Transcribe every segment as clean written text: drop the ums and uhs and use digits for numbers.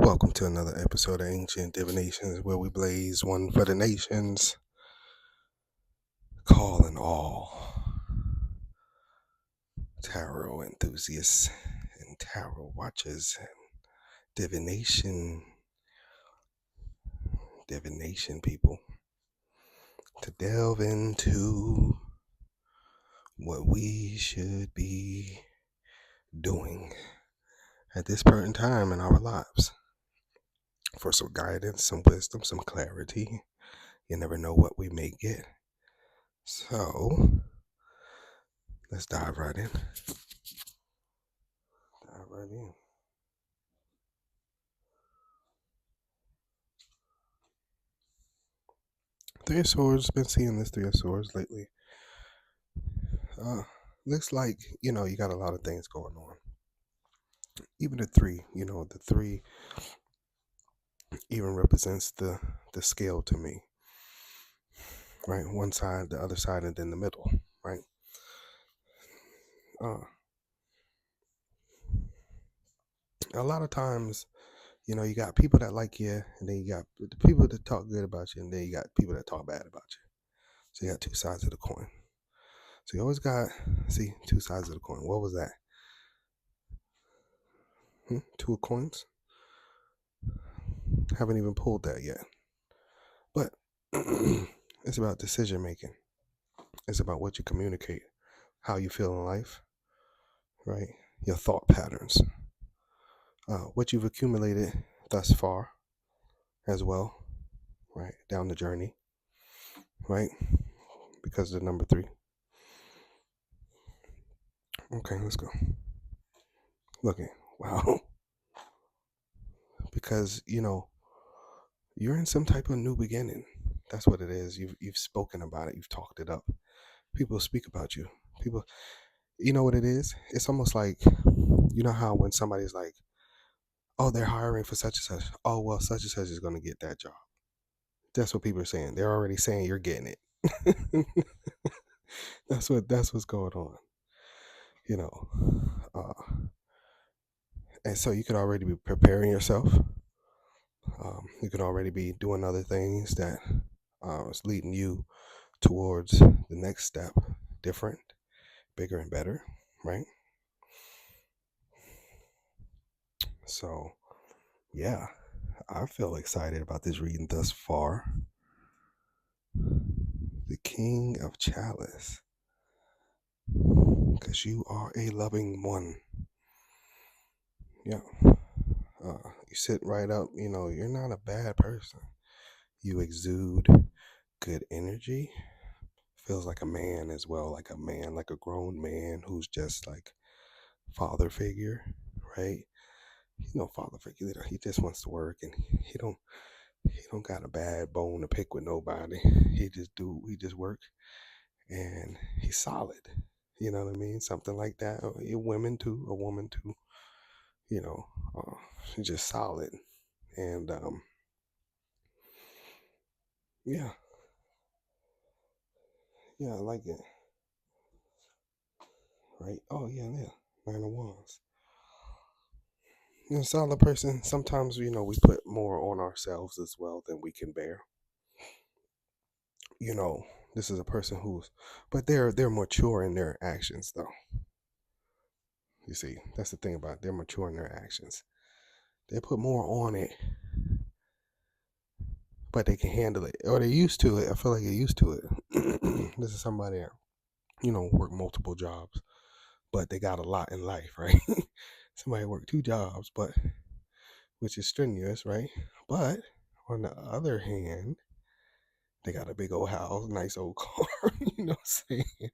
Welcome to another episode of Ancient Divinations, where we blaze one for the nations, calling all tarot enthusiasts and tarot watchers and divination people to delve into what we should be doing at this point in time in our lives for some guidance, some wisdom, some clarity. You never know what we may get. So let's dive right in. Three of Swords, been seeing this Three of Swords lately. Looks like, you got a lot of things going on. Even the three, the three even represents the scale to me. Right? One side, the other side, and then the middle, right? A lot of times, you got people that like you, and then you got the people that talk good about you, and then you got people that talk bad about you. So you got two sides of the coin. So you always got, two sides of the coin. What was that? Two of coins? Haven't even pulled that yet. But it's about decision making. It's about what you communicate, how you feel in life, right? Your thought patterns, what you've accumulated thus far as well, right? Down the journey, right? Because of the number 3. Okay, let's go. Look at, wow. Because, you're in some type of new beginning. That's what it is. You've spoken about it. You've talked it up. People speak about you. People, you know what it is? It's almost like, you know how when somebody's like, oh, they're hiring for such and such. Oh, well, such and such is going to get that job. That's what people are saying. They're already saying you're getting it. that's what's going on. And so you could already be preparing yourself. You could already be doing other things that is leading you towards the next step, different, bigger, and better, right? So, yeah, I feel excited about this reading thus far. The King of Chalice. Because you are a loving one. Yeah. You sit right up, you're not a bad person. You exude good energy. Feels like a man as well, like a grown man who's just like father figure, right? Father figure. He just wants to work, and he don't got a bad bone to pick with nobody. He just work, and he's solid. You know what I mean? Something like that. A woman too. She's just solid, and yeah, I like it. Right? Oh yeah. 9 of Wands. Solid person. Sometimes we put more on ourselves as well than we can bear. This is a person but they're mature in their actions though. You see, that's the thing about it. They're mature in their actions. They put more on it, but they can handle it, or they're used to it. I feel like they're used to it. This is somebody that, work multiple jobs, but they got a lot in life, right? Somebody work 2 jobs, which is strenuous, right? But on the other hand, they got a big old house, nice old car, you know what I'm saying?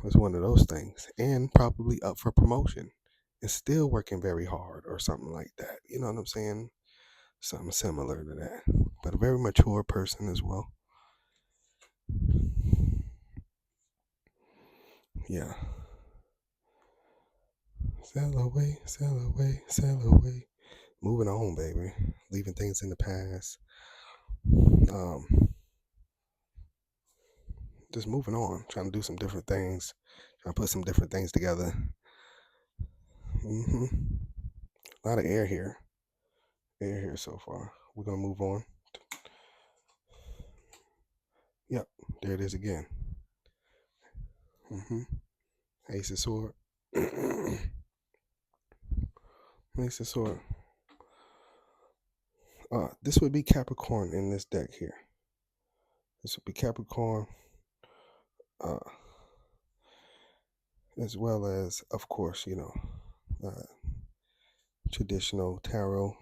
It's one of those things. And probably up for promotion and still working very hard or something like that. You know what I'm saying? Something similar to that. But a very mature person as well. Yeah. Sail away, sail away, sail away. Moving on, baby. Leaving things in the past. Just moving on. Trying to do some different things. Trying to put some different things together. A lot of air here. air here so far. We're gonna move on. Yep, there it is again. Ace of sword. Ace of sword. This would be Capricorn in this deck here. This would be Capricorn, as well as, of course, traditional tarot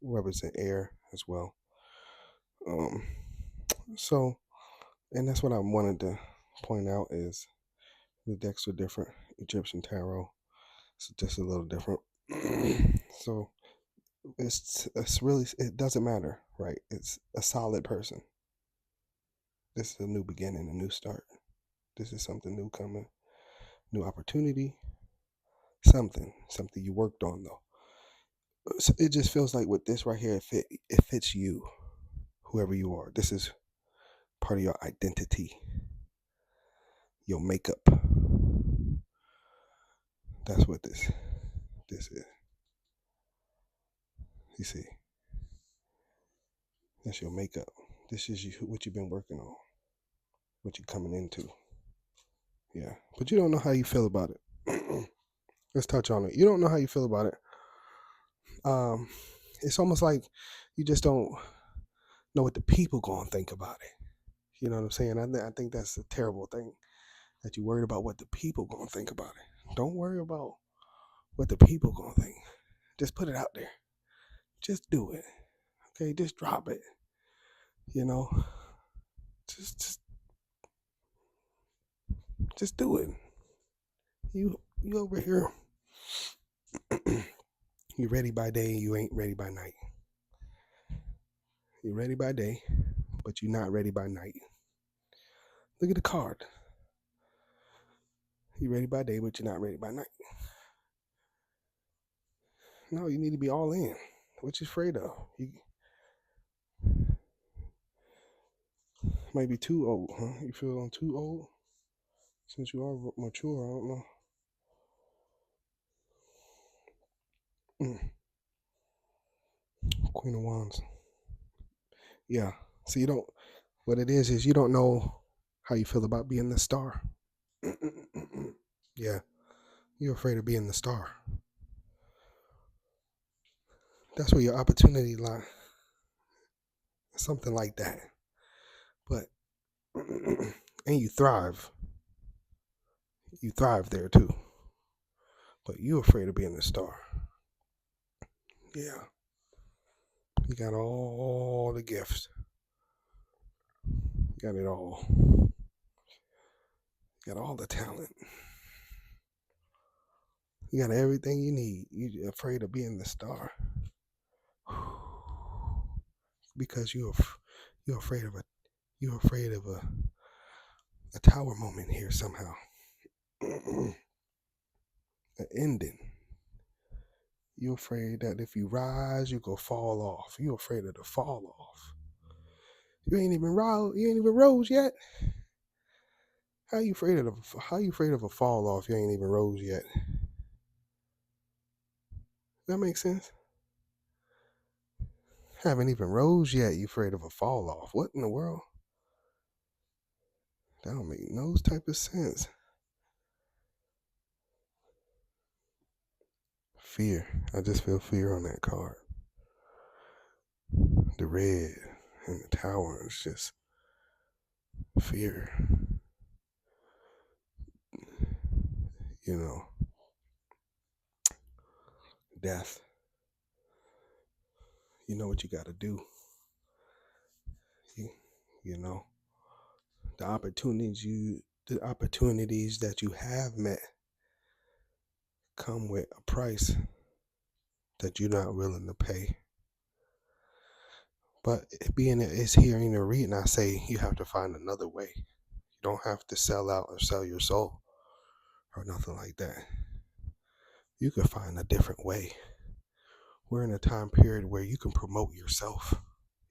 represent air as well. So, and that's what I wanted to point out is the decks are different. Egyptian tarot, it's just a little different. So it's really, it doesn't matter, right? It's a solid person. This is a new beginning, a new start. This is something new coming, new opportunity, something you worked on though. So it just feels like with this right here, it fits you, whoever you are. This is part of your identity, your makeup. That's what this is. You see, that's your makeup. This is what you've been working on, what you're coming into. Yeah, but you don't know how you feel about it. Let's touch on it. You don't know how you feel about it. It's almost like you just don't know what the people gonna think about it. You know what I'm saying? I think that's a terrible thing, that you're worried about what the people gonna think about it. Don't worry about what the people gonna think. Just put it out there. Just do it. Okay, just drop it. Just do it. You over here. You ready by day, you ain't ready by night. You're ready by day, but you're not ready by night. Look at the card. You're ready by day, but you're not ready by night. No, you need to be all in. What you afraid of? You might be too old, huh? You feel I'm too old? Since you are mature, I don't know. Queen of Wands. Yeah. So you don't, what it is you don't know how you feel about being the star. Yeah. You're afraid of being the star. That's where your opportunity lies. Something like that. But, and you thrive. You thrive there too. But you're afraid of being the star. Yeah. You got all the gifts. You got it all. You got all the talent. You got everything you need. You're afraid of being the star. Because you're afraid of a tower moment here somehow. An ending. You're afraid that if you rise, you go fall off. You're afraid of the fall off. You ain't even rose yet. How you afraid of a fall off? You ain't even rose yet. That makes sense. Haven't even rose yet. You afraid of a fall off? What in the world? That don't make no type of sense. Fear. I just feel fear on that card. The red and the tower is just fear. Death. You know what you got to do. You know the opportunities that you have met come with a price that you're not willing to pay. But being it's here in the reading, I say you have to find another way. You don't have to sell out or sell your soul or nothing like that. You can find a different way. We're in a time period where you can promote yourself.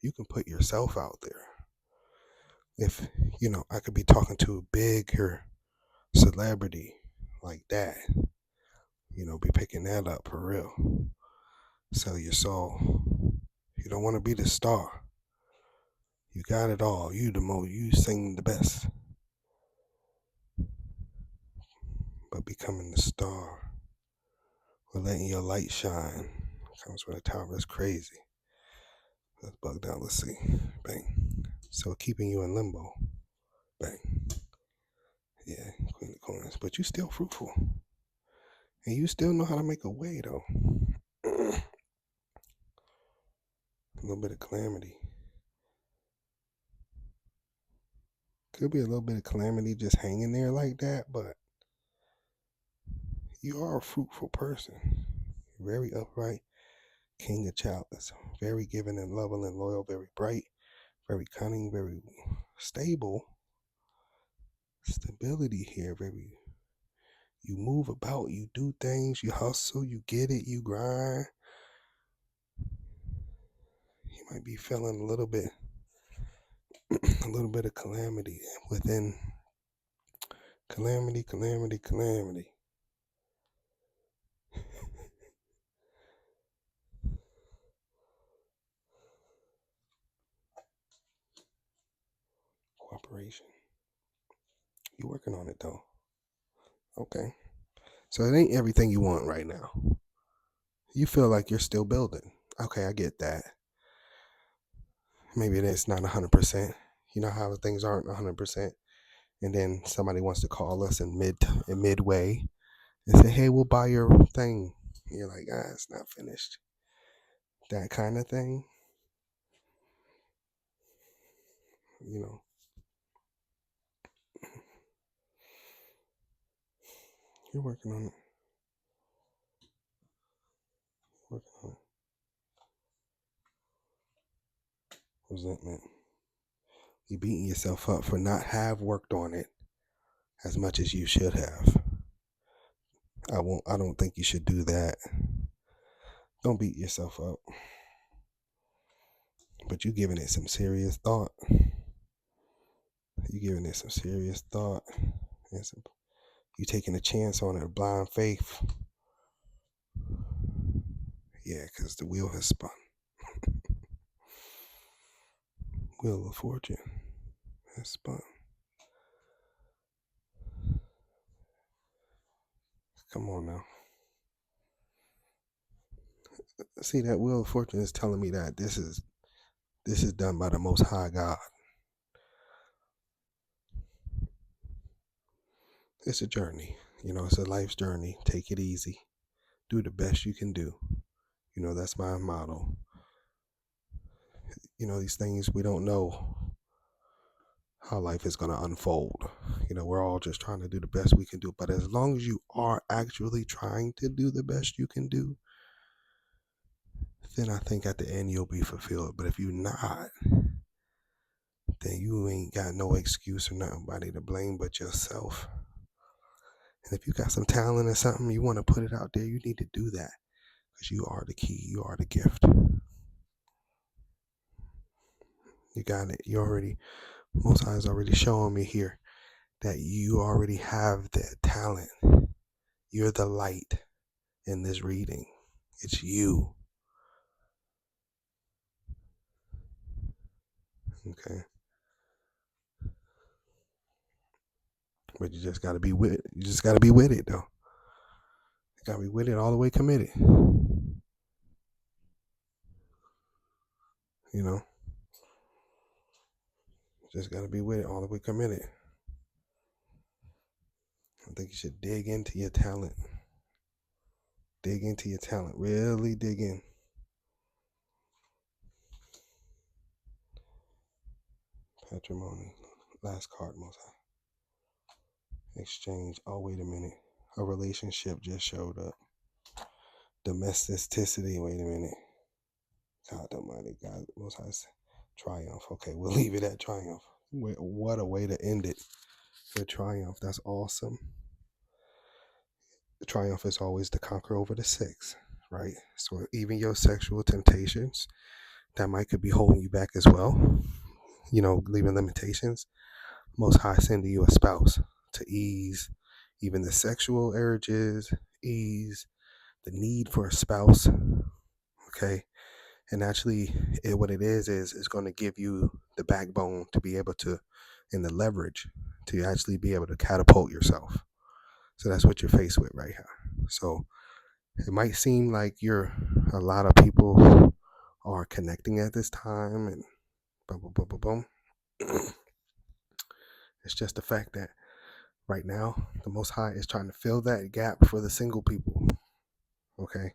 You can put yourself out there. If, I could be talking to a bigger celebrity like that, be picking that up for real. Sell your soul. You don't want to be the star. You got it all. You the most. You sing the best. But becoming the star, or letting your light shine, comes with a time. That's crazy. Let's bug down. Let's see. Bang. So keeping you in limbo. Bang. Yeah, Queen of Coins. But you still fruitful. And you still know how to make a way, though. A little bit of calamity. Could be a little bit of calamity just hanging there like that, but you are a fruitful person. Very upright. King of chalice. Very giving and loving and loyal. Very bright. Very cunning. Very stable. Stability here. Very. You move about. You do things. You hustle. You get it. You grind. You might be feeling a little bit of calamity within. Calamity. Cooperation. You working on it though. Okay. So it ain't everything you want right now. You feel like you're still building. Okay, I get that. Maybe it's not 100%. You know how things aren't 100%. And then somebody wants to call us in midway and say, "Hey, we'll buy your thing." And you're like, it's not finished. That kind of thing. You know. You're working on it. Working on it. Resentment. You beating yourself up for not have worked on it as much as you should have. I don't think you should do that. Don't beat yourself up. But you giving it some serious thought. You giving it some serious thought. And you taking a chance on it, blind faith. Yeah, because the wheel has spun. Wheel of Fortune has spun. Come on now. See, that Wheel of Fortune is telling me that this is done by the Most High God. It's a journey. It's a life's journey. Take it easy. Do the best you can do. That's my motto. These things we don't know how life is going to unfold. We're all just trying to do the best we can do. But as long as you are actually trying to do the best you can do, then I think at the end you'll be fulfilled. But if you're not, then you ain't got no excuse or nobody to blame but yourself. And if you got some talent or something, you want to put it out there, you need to do that. Because you are the key. You are the gift. You got it. Most High is already showing me here that you already have the talent. You're the light in this reading. It's you. Okay. But you just gotta be with it. You just gotta be with it though. You gotta be with it all the way committed. Just gotta be with it all the way committed. I think you should dig into your talent. Dig into your talent. Really dig in. Patrimony. Last card, Most High. Exchange. Oh, wait a minute. A relationship just showed up. Domesticity. Wait a minute. God Almighty. God Most High. Triumph. Okay, we'll leave it at triumph. What a way to end it. With triumph. That's awesome. The triumph is always to conquer over the six, right? So even your sexual temptations, that could be holding you back as well. Leaving limitations. Most High sending you a spouse to ease even the sexual urges, ease the need for a spouse. Okay. And actually, what it is it's going to give you the backbone to be able to, and the leverage to actually be able to catapult yourself. So that's what you're faced with right here. So it might seem like a lot of people are connecting at this time and boom, boom, boom, boom, boom. It's just the fact that right now the Most High is trying to fill that gap for the single people. Okay,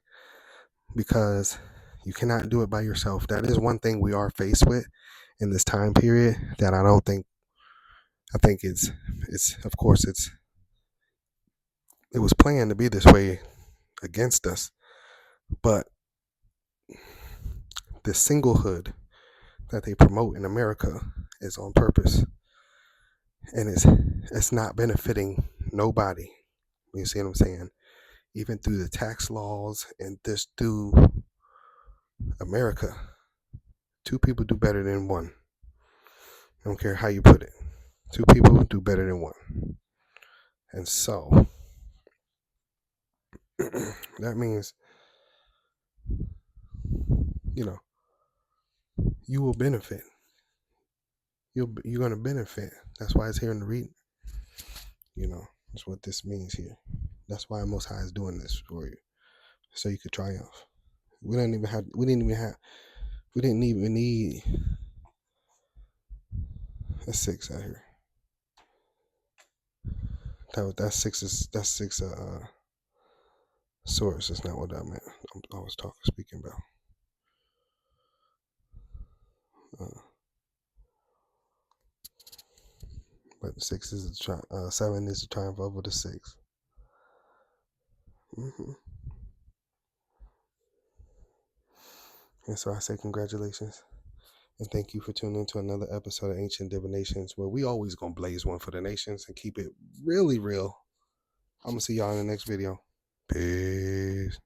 because you cannot do it by yourself. That is one thing we are faced with in this time period that I think it's of course it was planned to be this way against us, but the singlehood that they promote in America is on purpose, and it's not benefiting nobody. You see what I'm saying? Even through the tax laws and this through America, two people do better than one. I don't care how you put it. Two people do better than one. And so that means, you know, you will benefit. You're gonna benefit. That's why it's here in the reading. You know, that's what this means here. That's why Most High is doing this for you, so you could triumph. We didn't even need a 6 out here. That's six source. That's not what I meant. I was speaking about. But 7 is the triumph over the 6. And so I say congratulations. And thank you for tuning into another episode of Ancient Divinations, where we always gonna blaze one for the nations and keep it really real. I'm gonna see y'all in the next video. Peace.